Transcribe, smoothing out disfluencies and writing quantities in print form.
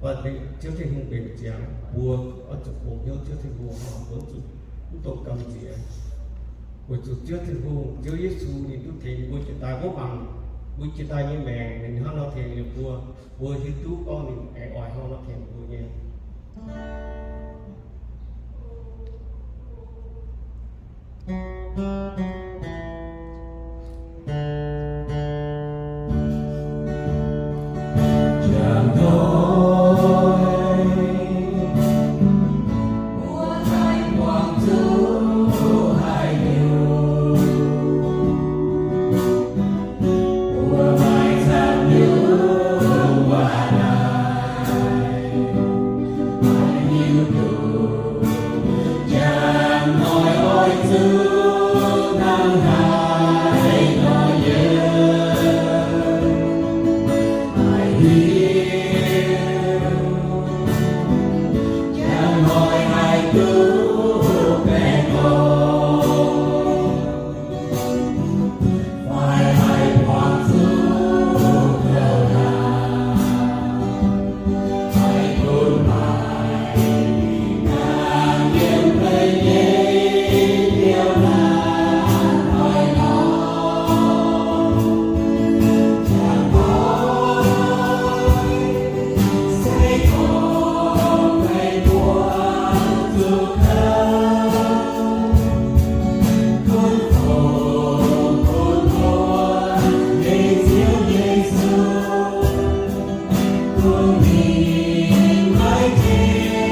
và để trước khi hùng bền chém bùa ở chỗ cổ nhớ trước khi bùa họ vẫn chụp tổ cầm gì buổi chụp trước khi hùng trước Giêsu thì tôi thấy buổi chúng ta có bằng buổi chúng ta như mẹ mình họ nó thèm được bùa bùa thứ tú con mình ai oai họ nó thèm bùa nha Hãy subscribe cho kênh Ghiền Mì Gõ để không bỏ lỡ